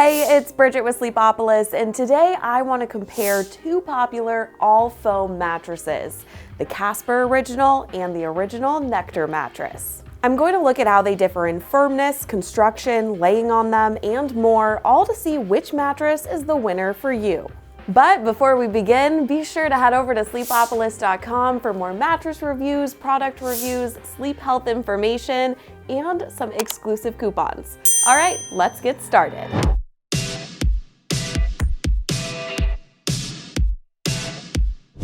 Hey, it's Bridget with Sleepopolis, and today I want to compare two popular all-foam mattresses, the Casper Original and the original Nectar Mattress. I'm going to look at how they differ in firmness, construction, laying on them, and more, all to see which mattress is the winner for you. But before we begin, be sure to head over to sleepopolis.com for more mattress reviews, product reviews, sleep health information, and some exclusive coupons. All right, let's get started.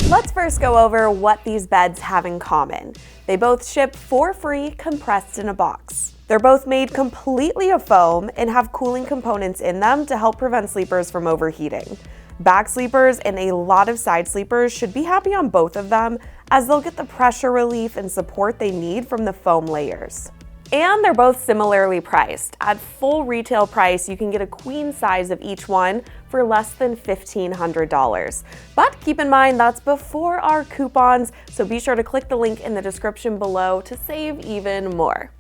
Let's first go over what these beds have in common. They both ship for free, compressed in a box. They're both made completely of foam and have cooling components in them to help prevent sleepers from overheating. Back sleepers and a lot of side sleepers should be happy on both of them, as they'll get the pressure relief and support they need from the foam layers. And they're both similarly priced. At full retail price, you can get a queen size of each one for less than $1,500. But keep in mind, that's before our coupons, so be sure to click the link in the description below to save even more.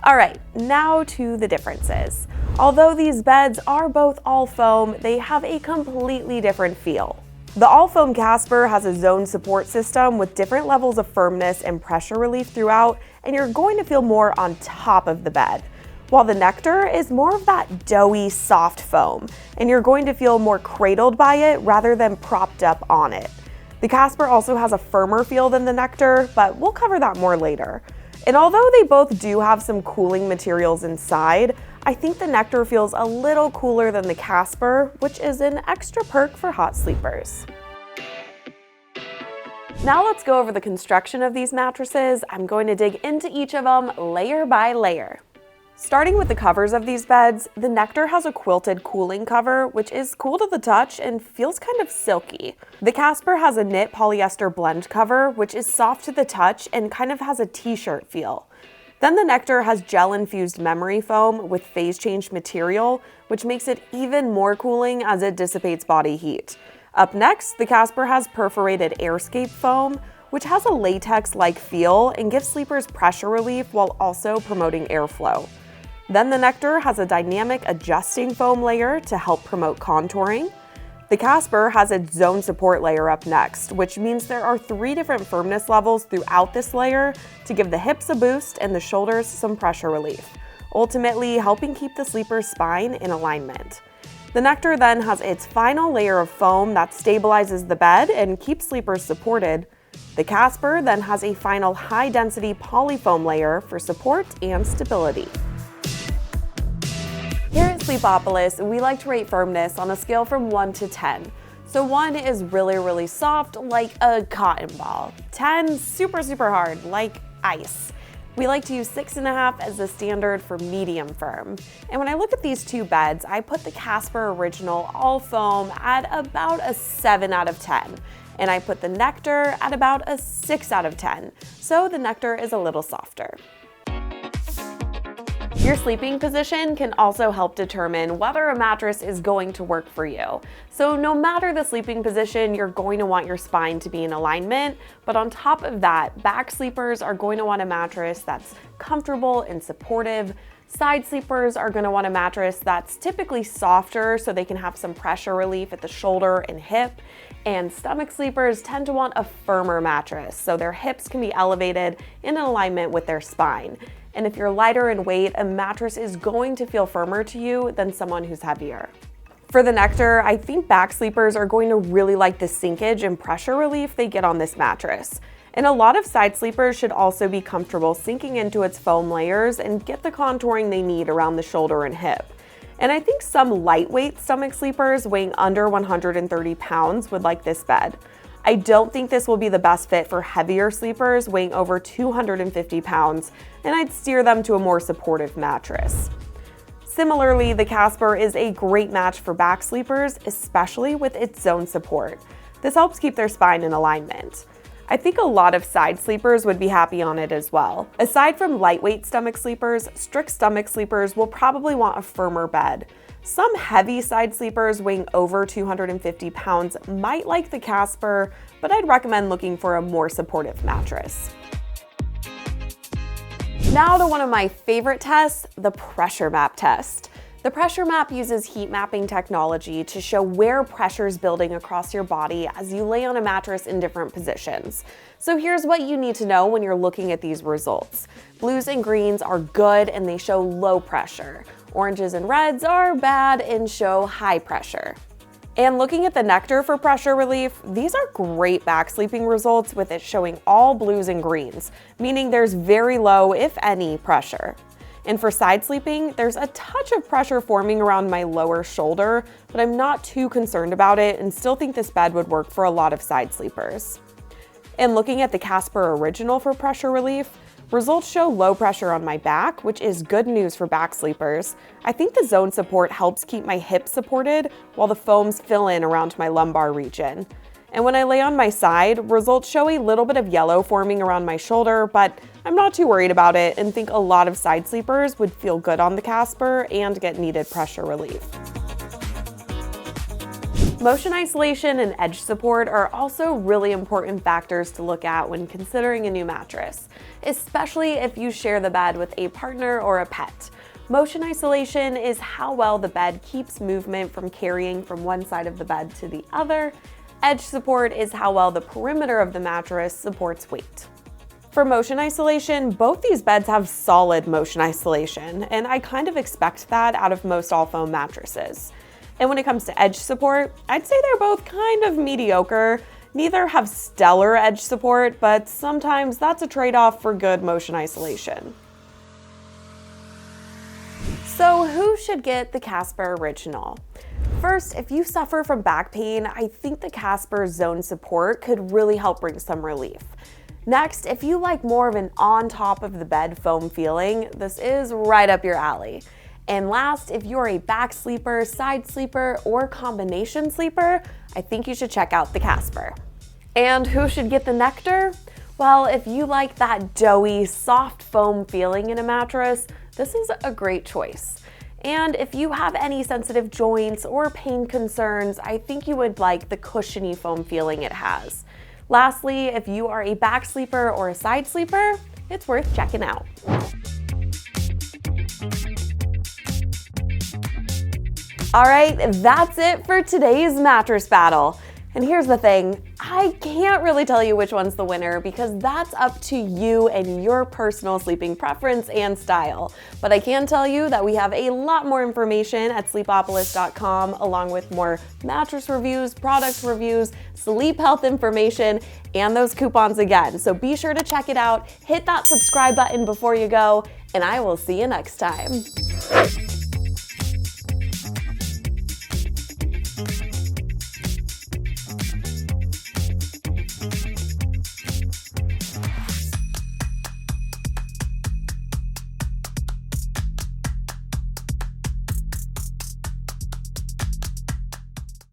All right, now to the differences. Although these beds are both all foam, they have a completely different feel. The all-foam Casper has a zone support system with different levels of firmness and pressure relief throughout, and you're going to feel more on top of the bed. While the Nectar is more of that doughy, soft foam, and you're going to feel more cradled by it rather than propped up on it. The Casper also has a firmer feel than the Nectar, but we'll cover that more later. And although they both do have some cooling materials inside, I think the Nectar feels a little cooler than the Casper, which is an extra perk for hot sleepers. Now let's go over the construction of these mattresses. I'm going to dig into each of them layer by layer. Starting with the covers of these beds, the Nectar has a quilted cooling cover, which is cool to the touch and feels kind of silky. The Casper has a knit polyester blend cover, which is soft to the touch and kind of has a t-shirt feel. Then the Nectar has gel-infused memory foam with phase-changed material, which makes it even more cooling as it dissipates body heat. Up next, the Casper has perforated airscape foam, which has a latex-like feel and gives sleepers pressure relief while also promoting airflow. Then the Nectar has a dynamic adjusting foam layer to help promote contouring. The Casper has a zone support layer up next, which means there are 3 different firmness levels throughout this layer to give the hips a boost and the shoulders some pressure relief, ultimately helping keep the sleeper's spine in alignment. The Nectar then has its final layer of foam that stabilizes the bed and keeps sleepers supported. The Casper then has a final high-density polyfoam layer for support and stability. Here at Sleepopolis, we like to rate firmness on a scale from 1 to 10. So 1 is really, really soft, like a cotton ball. 10, super, super hard, like ice. We like to use 6.5 as the standard for medium firm. And when I look at these two beds, I put the Casper Original all foam at about a 7 out of 10. And I put the Nectar at about a 6 out of 10. So the Nectar is a little softer. Your sleeping position can also help determine whether a mattress is going to work for you. So no matter the sleeping position, you're going to want your spine to be in alignment, but on top of that, back sleepers are going to want a mattress that's comfortable and supportive. Side sleepers are going to want a mattress that's typically softer so they can have some pressure relief at the shoulder and hip. And stomach sleepers tend to want a firmer mattress so their hips can be elevated in alignment with their spine. And if you're lighter in weight, a mattress is going to feel firmer to you than someone who's heavier. For the Nectar, I think back sleepers are going to really like the sinkage and pressure relief they get on this mattress. And a lot of side sleepers should also be comfortable sinking into its foam layers and get the contouring they need around the shoulder and hip. And I think some lightweight stomach sleepers weighing under 130 pounds would like this bed. I don't think this will be the best fit for heavier sleepers weighing over 250 pounds, and I'd steer them to a more supportive mattress. Similarly, the Casper is a great match for back sleepers, especially with its zone support. This helps keep their spine in alignment. I think a lot of side sleepers would be happy on it as well. Aside from lightweight stomach sleepers, strict stomach sleepers will probably want a firmer bed. Some heavy side sleepers weighing over 250 pounds might like the Casper, but I'd recommend looking for a more supportive mattress. Now to one of my favorite tests, the pressure map test. The pressure map uses heat mapping technology to show where pressure is building across your body as you lay on a mattress in different positions. So here's what you need to know when you're looking at these results. Blues and greens are good and they show low pressure. Oranges and reds are bad and show high pressure. And looking at the Nectar for pressure relief, these are great back sleeping results with it showing all blues and greens, meaning there's very low, if any, pressure. And for side sleeping, there's a touch of pressure forming around my lower shoulder, but I'm not too concerned about it and still think this bed would work for a lot of side sleepers. And looking at the Casper Original for pressure relief, results show low pressure on my back, which is good news for back sleepers. I think the zone support helps keep my hips supported while the foams fill in around my lumbar region. And when I lay on my side, results show a little bit of yellow forming around my shoulder, but I'm not too worried about it and think a lot of side sleepers would feel good on the Casper and get needed pressure relief. Motion isolation and edge support are also really important factors to look at when considering a new mattress, especially if you share the bed with a partner or a pet. Motion isolation is how well the bed keeps movement from carrying from one side of the bed to the other. Edge support is how well the perimeter of the mattress supports weight. For motion isolation, both these beds have solid motion isolation, and I kind of expect that out of most all-foam mattresses. And when it comes to edge support, I'd say they're both kind of mediocre. Neither have stellar edge support, but sometimes that's a trade-off for good motion isolation. So who should get the Casper Original? First, if you suffer from back pain, I think the Casper Zone Support could really help bring some relief. Next, if you like more of an on top of the bed foam feeling, this is right up your alley. And last, if you're a back sleeper, side sleeper, or combination sleeper, I think you should check out the Casper. And who should get the Nectar? Well, if you like that doughy, soft foam feeling in a mattress, this is a great choice. And if you have any sensitive joints or pain concerns, I think you would like the cushiony foam feeling it has. Lastly, if you are a back sleeper or a side sleeper, it's worth checking out. All right, that's it for today's mattress battle. And here's the thing, I can't really tell you which one's the winner because that's up to you and your personal sleeping preference and style. But I can tell you that we have a lot more information at sleepopolis.com along with more mattress reviews, product reviews, sleep health information, and those coupons again. So be sure to check it out, hit that subscribe button before you go, and I will see you next time.